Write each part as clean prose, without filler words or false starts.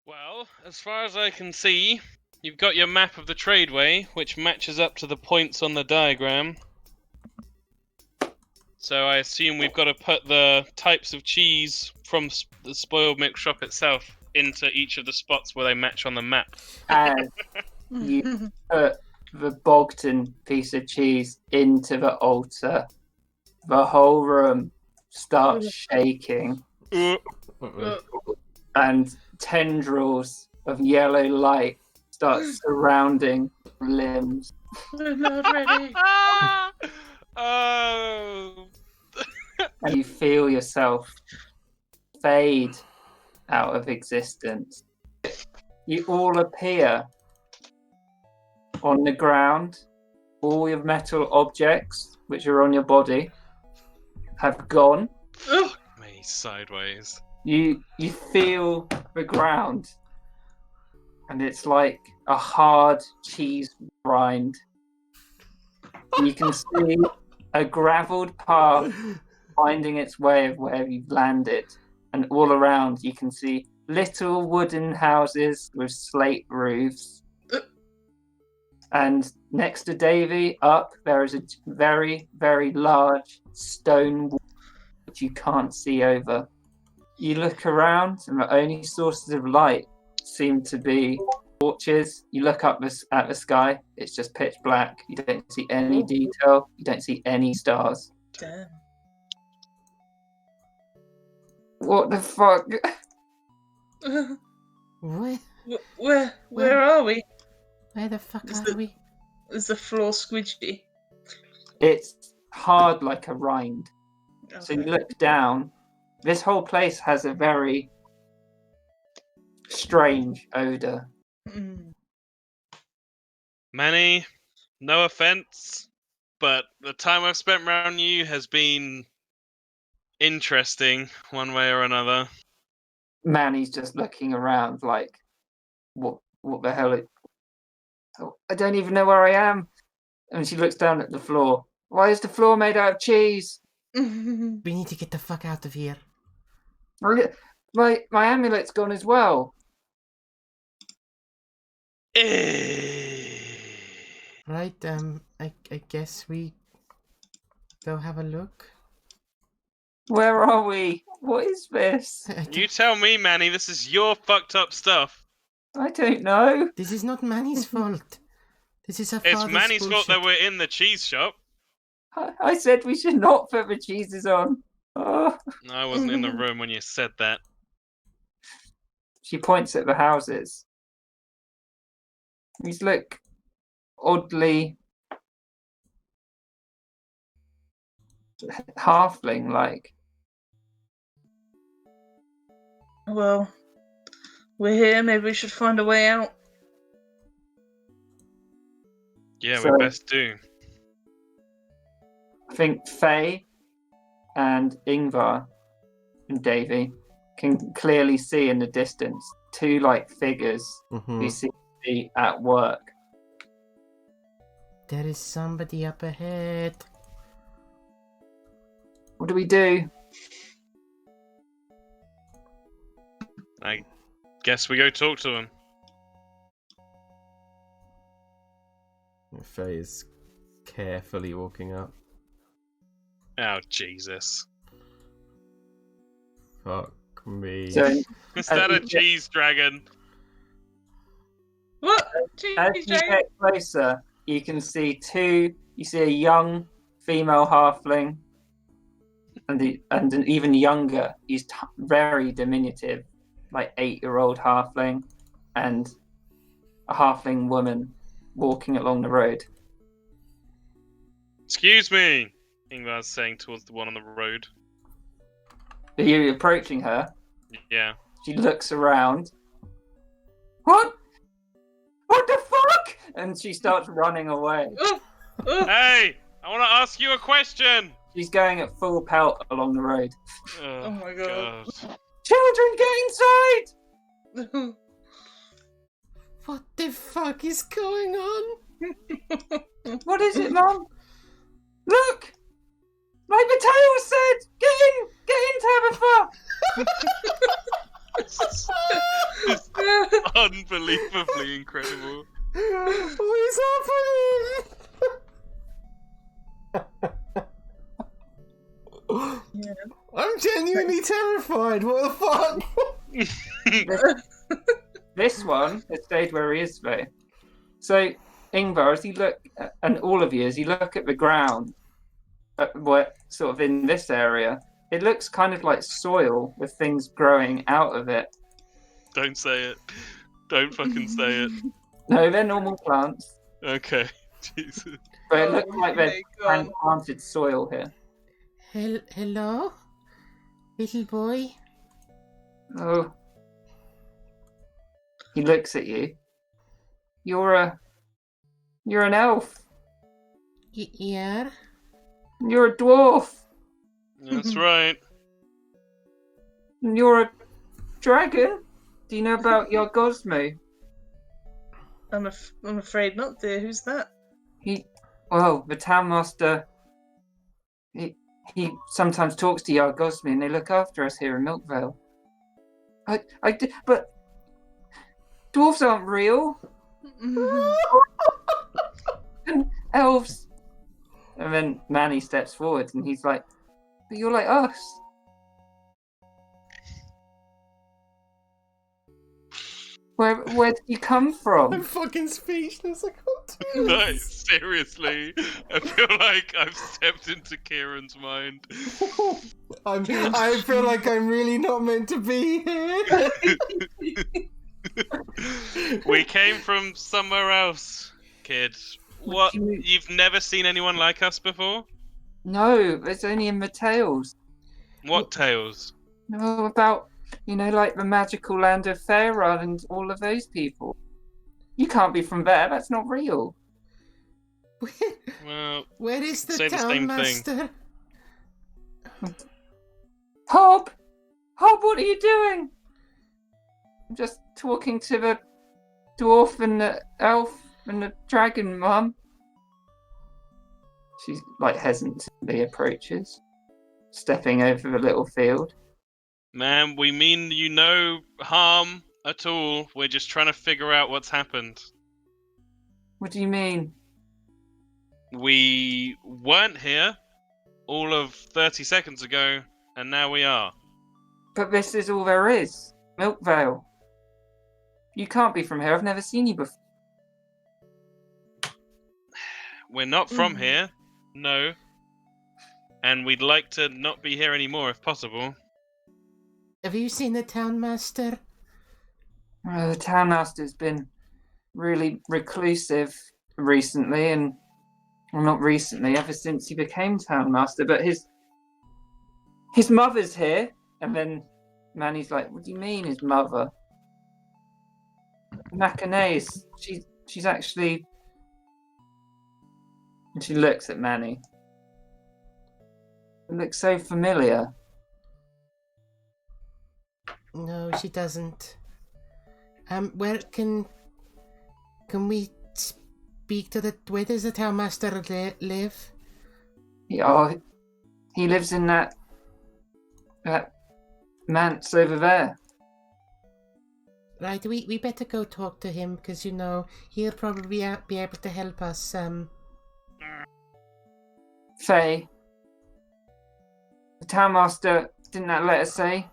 Well, as far as I can see, you've got your map of the tradeway, which matches up to the points on the diagram. So I assume we've got to put the types of cheese from the spoiled milk shop itself into each of the spots where they match on the map. As you put the Bogton piece of cheese into the altar, the whole room starts shaking, and tendrils of yellow light start surrounding limbs. We're not ready. Oh. And you feel yourself fade out of existence. You all appear on the ground. All your metal objects, which are on your body, have gone. Me sideways. You feel the ground, and it's like a hard cheese rind. You can see a gravelled path finding its way of where you've landed, and all around you can see little wooden houses with slate roofs. And next to Davy, up, there is a very, very large stone wall which you can't see over. You look around, and the only sources of light seem to be torches. You look up at the sky, it's just pitch black. You don't see any detail. You don't see any stars. Damn. What the fuck? What? Where are we? Where the fuck Is are we? Is the floor squidgy? It's hard like a rind. Okay. So you look down. This whole place has a very strange odor. Mm. Manny, no offense, but the time I've spent around you has been interesting, one way or another. Manny's just looking around like, what the hell? I don't even know where I am. And she looks down at the floor. Why is the floor made out of cheese? We need to get the fuck out of here. My amulet's gone as well. Right, I guess we go have a look. Where are we? What is this? You tell me, Manny, this is your fucked up stuff. I don't know. This is not Manny's fault. This is her It's father's Manny's fault that bullshit. we're in the cheese shop. I said we should not put the cheeses on. Oh. I wasn't in the room when you said that. She points at the houses. These look oddly halfling-like. Well, we're here. Maybe we should find a way out. Yeah, So- we best do. I think Faye and Ingvar and Davy can clearly see in the distance two figures who seem to be at work. There is somebody up ahead. What do we do? I guess we go talk to him. Faye is carefully walking up. Oh, Jesus. Fuck me. So Is that a cheese dragon? What? as you get closer, you can see you see a young female halfling and an even younger, he's very diminutive, 8-year-old halfling, and a halfling woman walking along the road. Excuse me, Ingvar's saying towards the one on the road. Are you approaching her? Yeah. She looks around. What? What the fuck? And she starts running away. Hey, I want to ask you a question. She's going at full pelt along the road. Oh my God. Children, get inside! What the fuck is going on? What is it, Mum? Look! Like the tail said! Get in, Tabitha! unbelievably incredible. What is happening? Yeah. I'm genuinely terrified. What the fuck? This one has stayed where he is though. So, Ingvar, as you look, and all of you, as you look at the ground, what sort of in this area, it looks kind of like soil with things growing out of it. Don't say it. Don't fucking say it. No, they're normal plants, Okay. Jesus. but it Oh, looks like they're my God. planted soil here. Hello, little boy. Oh, he looks at you. You're an elf. Yeah. You're a dwarf. That's right. And you're a dragon. Do you know about Yargosmu? I'm afraid not, dear. Who's that? Well, the town master. He sometimes talks to Yargosmu, and they look after us here in Milkvale. But dwarves aren't real, and elves. And then Manny steps forward, and he's like, "But you're like us." Where did you come I'm from? fucking speechless. I can't do No, this. seriously. I feel like I've stepped into Kieran's mind. I feel like I'm really not meant to be here. We came from somewhere else, kid. What? do you mean? You've never seen anyone like us before? No, it's only in the tales. What tales? No, about like the magical land of Faerun and all of those people. You can't be from there. That's not real. Well, Where is the Say the town same thing. master? Hob, what are you doing? I'm just talking to the dwarf and the elf and the dragon, Mum. She's like hesitantly approaches, stepping over the little field. man, we mean you no harm at all. We're just trying to figure out what's happened. What do you mean? We weren't here all of 30 seconds ago, and now we are. But this is all there is. Milkvale. You can't be from here. I've never seen you before. We're not from here, no. And we'd like to not be here anymore if possible. Have you seen the town master? The town master's been really reclusive recently, and well, not recently, ever since he became town master. But his mother's here, and then Manny's like, "What do you mean, his mother?" Macanese. She's actually. And she looks at Manny. It looks so familiar. No, she doesn't. Where can we speak to where does the town master live? He lives in that manse over there. Right, we better go talk to him because he'll probably be able to help us. Faye, the town master didn't that letter say?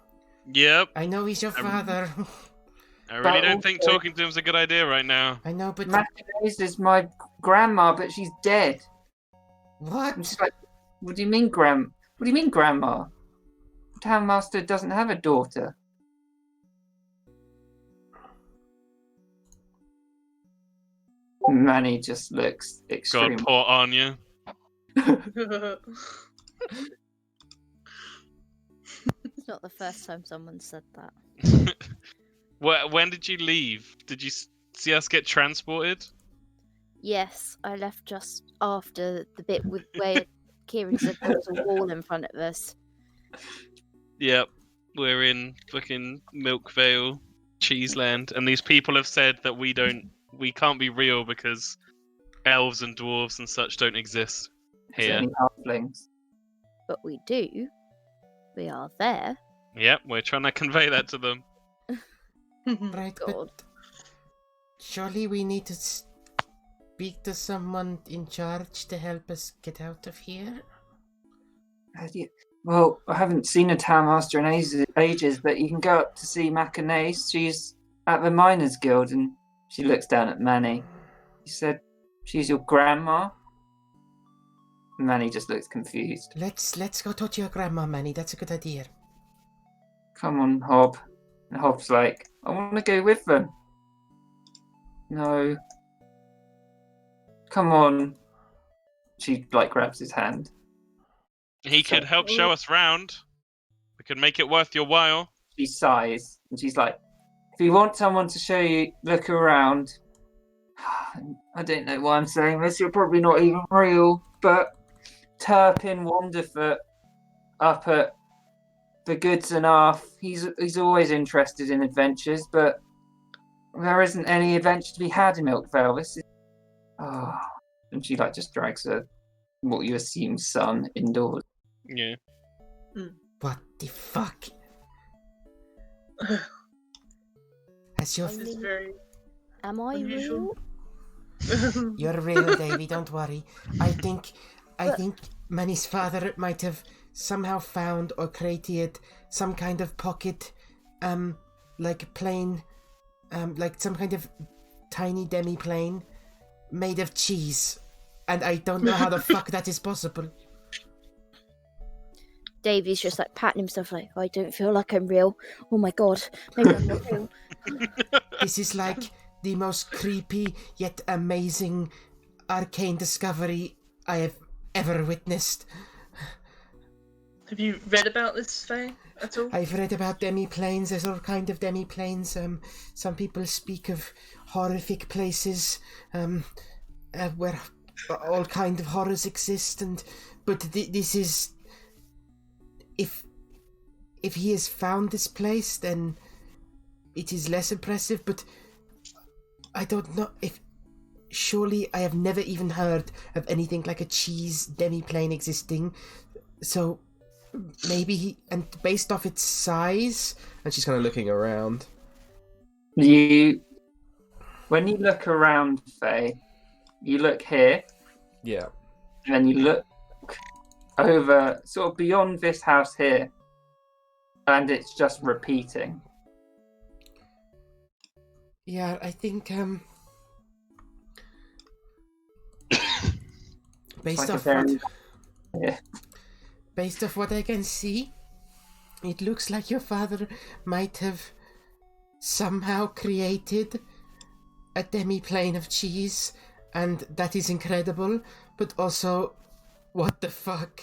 Yep. I know he's your father. I really But don't think also- talking to him's a good idea right now. I know, but Macanese is my grandma, but she's dead. what? I'm just like, what do you mean, What do you mean, grandma? The town master doesn't have a daughter. Manny just looks God, extreme. poor Anya. It's not the first time someone said that. When did you leave? Did you see us get transported? Yes, I left just after the bit where Kieran said there was a wall in front of us. Yep. We're in fucking Milkvale, Cheeseland, and these people have said that we can't be real because elves and dwarves and such don't exist It's here. only halflings. But we do. We are there. Yep, we're trying to convey that to them. Right, God. Surely we need to speak to someone in charge to help us get out of here? Well, I haven't seen a town master in ages, but you can go up to see Macanace. She's at the Miners Guild, and she looks down at Manny. She said, she's your grandma? Manny just looks confused. Let's go talk to your grandma, Manny. That's a good idea. Come on, Hob. And Hob's like, I want to go with them. No. Come on. She grabs his hand. He could help show us round. We could make it worth your while. She sighs and she's like, if you want someone to show you, look around. I don't know why I'm saying this. You're probably not even real, but Turpin Wanderfoot up at the Goods and Arth, he's always interested in adventures, but there isn't any adventure to be had in Milkvale. This is... Oh. And she just drags her, what you assume, son indoors. Yeah. What the fuck? Has your... This is very Am I unusual. real? You're real, Davy, don't worry. I think Manny's father might have somehow found or created some kind of pocket, plane, like some kind of tiny demi-plane made of cheese. And I don't know how the fuck that is possible. Davy's just patting himself I don't feel like I'm real. Oh my god, maybe I'm not real. This is the most creepy yet amazing arcane discovery I have ever witnessed. Have you read about this, Faye, at all? I've read about demi-planes. There's all kind of demi-planes. Some people speak of horrific places where all kind of horrors exist, but this is... If he has found this place, then it is less impressive, but I don't know if... Surely I have never even heard of anything like a cheese demi-plane existing, so maybe he... And based off its size... And she's kind of looking around. When you look around, Faye, you look here, Yeah. and then you look over, sort of beyond this house here, and it's just repeating. Yeah, I think, based off what I can see, it looks like your father might have somehow created a demi-plane of cheese, and that is incredible, but also, what the fuck?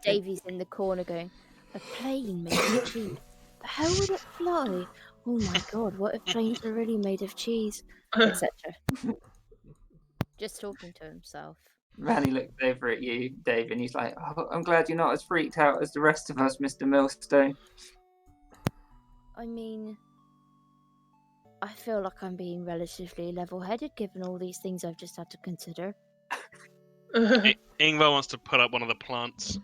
Davy's in the corner going, a plane made of cheese? How would it fly? Oh my god, what if planes are really made of cheese? Etc. Just talking to himself. Manny looks over at you, Dave, and he's like, oh, I'm glad you're not as freaked out as the rest of us, Mr. Millstone. I mean, I feel like I'm being relatively level-headed given all these things I've just had to consider. Ingvar wants to put up one of the plants.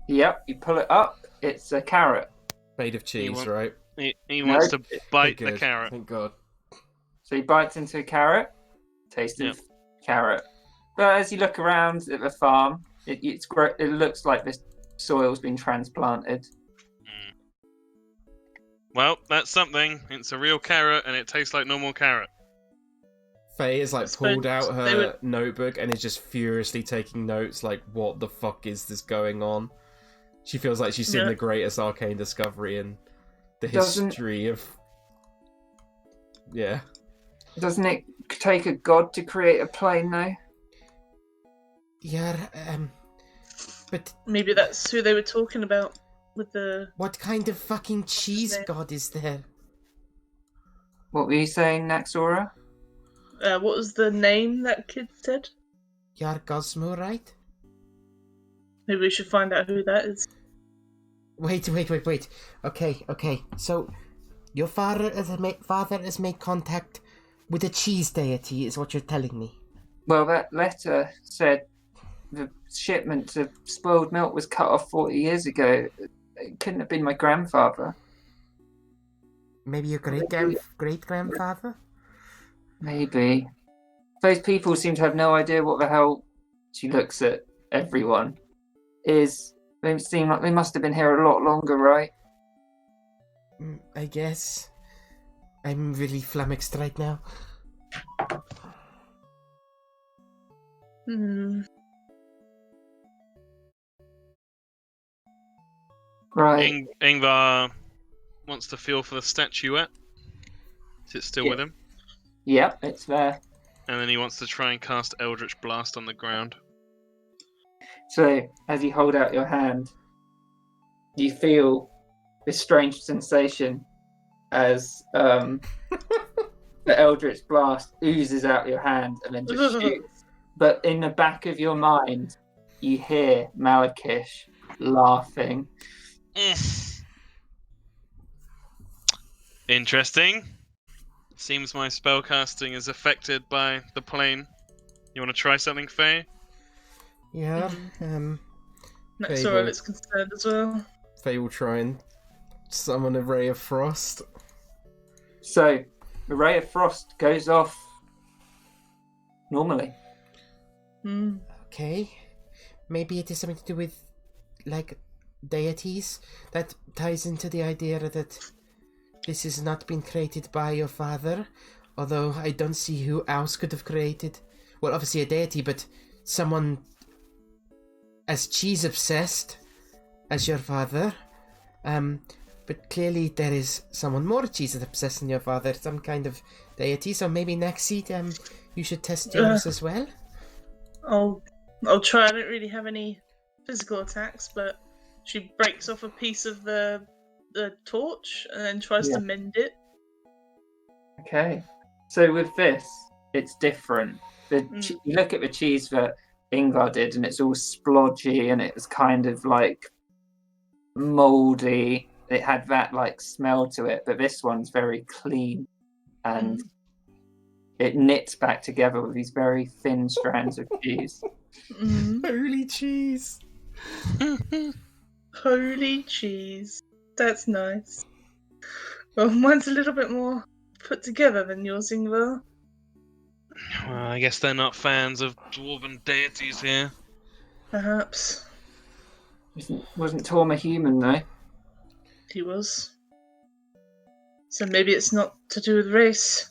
Yep, you pull it up, it's a carrot. Made of cheese, want- right? He wants to bite Good. the carrot. Thank God. So he bites into a carrot, taste of carrot. But as you look around at the farm, it looks like this soil's been transplanted. Well, that's something. It's a real carrot, and it tastes like normal carrot. Faye has pulled out they her would- notebook and is just furiously taking notes. What the fuck is this going on? She feels like she's seen Yeah. the greatest arcane discovery in the Doesn't- history of. Yeah. Doesn't it take a god to create a plane, though? Yeah, but Maybe that's who they were talking about with the... what kind of fucking cheese name? god is there? What were you saying, Naxora? what was the name that kid said? Yar Gosmo, right? Maybe we should find out who that is. Wait. Okay. So, your father has made contact with a cheese deity, is what you're telling me. Well, that letter said the shipment of spoiled milk was cut off 40 years ago. It couldn't have been my grandfather. Maybe your great grandfather? Maybe. Those people seem to have no idea what the hell. She looks at everyone. They seem like they must have been here a lot longer, right? I guess. I'm really flummoxed right now. Right. Ingvar wants to feel for the statuette. Is it still with him? Yep, it's there. And then he wants to try and cast Eldritch Blast on the ground. So, as you hold out your hand, you feel this strange sensation as the Eldritch Blast oozes out your hand and then just shoots. But in the back of your mind, you hear Malakish laughing. Interesting. Seems my spellcasting is affected by the plane. You want to try something, Faye? Yeah, Nexora is concerned as well. Faye will try and summon a ray of frost. So, the ray of frost goes off normally. Okay. Maybe it is something to do with, like, deities. That ties into the idea that this has not been created by your father. Although I don't see who else could have created... Well, obviously a deity, but someone as cheese-obsessed as your father. But clearly there is someone more cheese-obsessed than your father. Some kind of deity. So maybe Nexi, you should test yours as well. I'll try. I don't really have any physical attacks, but she breaks off a piece of the torch and then tries to mend it. Okay. So with this, it's different. You look at the cheese that Ingvar did, and it's all splodgy, and it was kind of like mouldy. It had that like smell to it, but this one's very clean, and it knits back together with these very thin strands of cheese. Holy cheese! Holy cheese. That's nice. Well, mine's a little bit more put together than yours, Ingvar. Well, I guess they're not fans of dwarven deities here. Perhaps. Wasn't Torm a human, though? He was. So maybe it's not to do with race.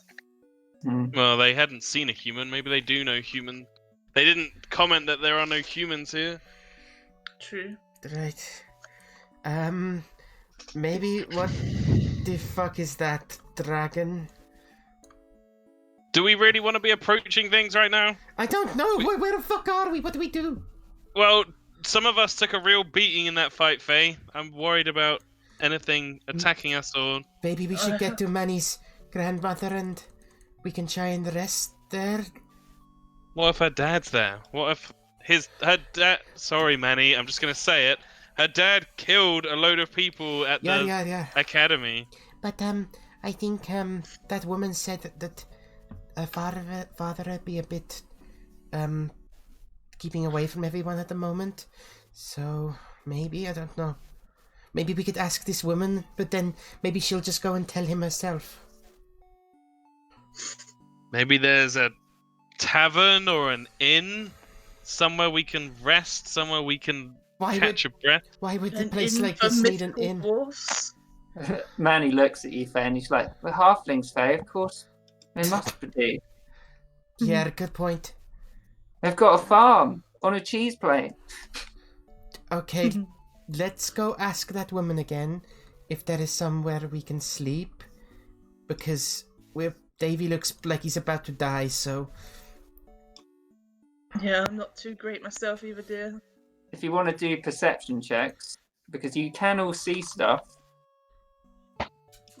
Well, they hadn't seen a human. Maybe they do know human. They didn't comment that there are no humans here. True. Right. Maybe what the fuck is that dragon? Do we really want to be approaching things right now? I don't know. Where the fuck are we? What do we do? Well, some of us took a real beating in that fight, Faye. I'm worried about anything attacking us or... Maybe we should get to Manny's grandmother and we can try and rest there. What if her dad's there? What if her dad... Sorry, Manny, I'm just going to say it. Her dad killed a load of people at the academy. But, I think, that woman said that her father would be a bit, keeping away from everyone at the moment. So, maybe, I don't know. Maybe we could ask this woman, but then maybe she'll just go and tell him herself. Maybe there's a tavern or an inn? Somewhere we can rest? Somewhere we can catch a breath? Why would the place like this need an inn? Manny looks at you, Faye, and he's like, "We're halflings, Faye, of course. They must be." Yeah, good point. They've got a farm on a cheese plane. Okay, let's go ask that woman again if there is somewhere we can sleep. Because Davy looks like he's about to die, so... Yeah, I'm not too great myself either, dear. If you want to do perception checks, because you can all see stuff.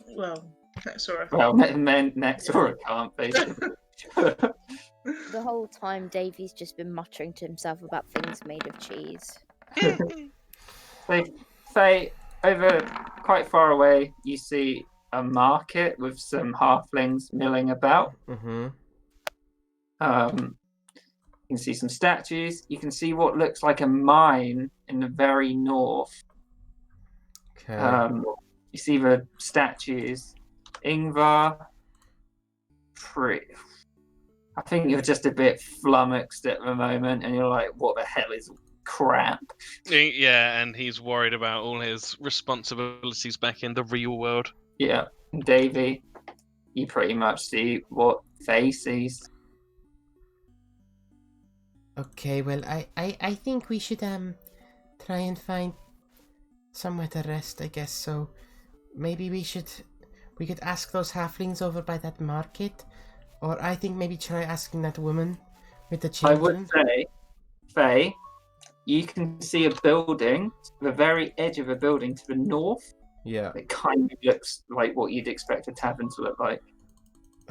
Well, Nexora. Well, Nexora can't, basically. The whole time, Davy's just been muttering to himself about things made of cheese. So, Faye, over quite far away, you see a market with some halflings milling about. Mm-hmm. You can see some statues. You can see what looks like a mine in the very north. Okay. You see the statues, Ingvar, I think you're just a bit flummoxed at the moment, and you're like, "What the hell is crap?" Yeah, and he's worried about all his responsibilities back in the real world. Yeah, Davey, you pretty much see what Faye sees. Okay, well, I think we should try and find somewhere to rest, I guess. So maybe we could ask those halflings over by that market, or I think maybe try asking that woman with the I children. would say, Faye, you can see a building, the very edge of a building to the north. Yeah. It kind of looks like what you'd expect a tavern to look like.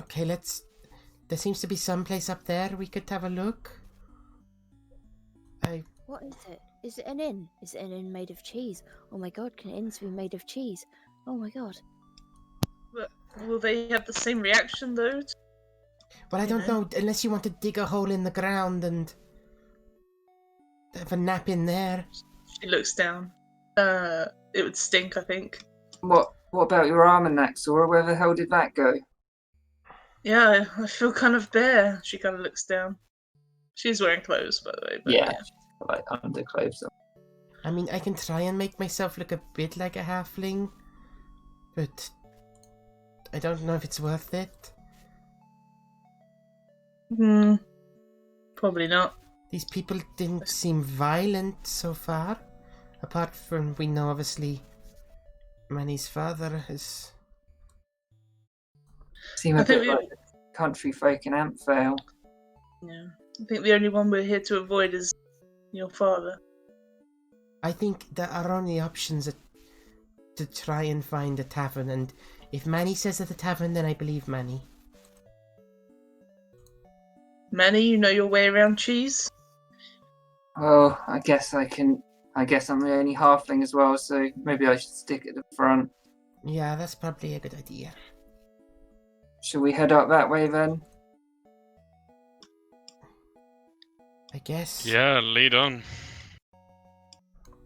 Okay, there seems to be some place up there we could have a look. What is it? Is it an inn? Is it an inn made of cheese? Oh my god, can inns be made of cheese? Oh my god. But will they have the same reaction though? Well, I don't know, unless you want to dig a hole in the ground and have a nap in there. She looks down. It would stink, I think. What about your almanac, Sora? Where the hell did that go? Yeah, I feel kind of bare. She kind of looks down. She's wearing clothes, by the way. But Yeah, like underclothes. I mean, I can try and make myself look a bit like a halfling, but I don't know if it's worth it. Probably not. These people didn't seem violent so far, apart from we know obviously Manny's father is... Seem a bit like country folk in Ampvale. Yeah. I think the only one we're here to avoid is your father. I think that our only options are to try and find a tavern, and if Manny says at the tavern, then I believe Manny. Manny, you know your way around cheese? Oh, I guess I'm the only halfling as well, so maybe I should stick at the front. Yeah, that's probably a good idea. Should we head up that way then? I guess. Yeah, lead on.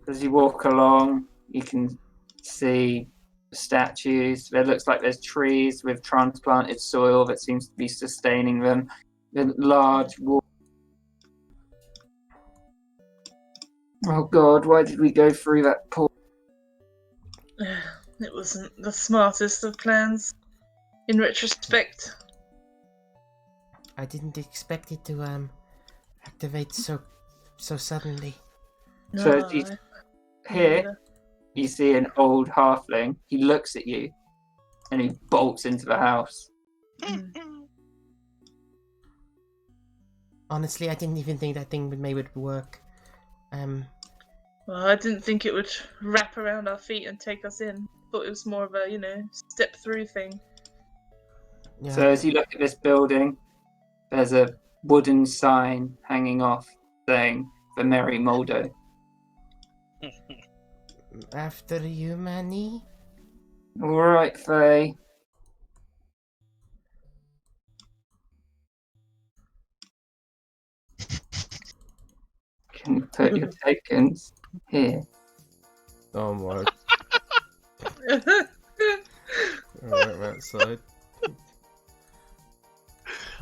As you walk along, you can see statues. There looks like there's trees with transplanted soil that seems to be sustaining them. The large wall. Oh god, why did we go through that pool? It wasn't the smartest of plans, in retrospect. I didn't expect it to activate so suddenly. So as you here, you see an old halfling. He looks at you, and he bolts into the house. Honestly, I didn't even think that thing would work. Well, I didn't think it would wrap around our feet and take us in. Thought it was more of a, step through thing. Yeah. So as you look at this building, there's a wooden sign hanging off saying "The Merry Moldo." After you, Manny. All right, Faye. Can you put your tokens here? Oh my. Alright, that side.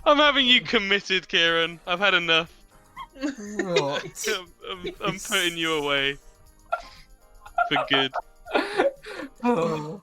I'm having you committed, Kieran. I've had enough. What? I'm putting you away. For good. Oh.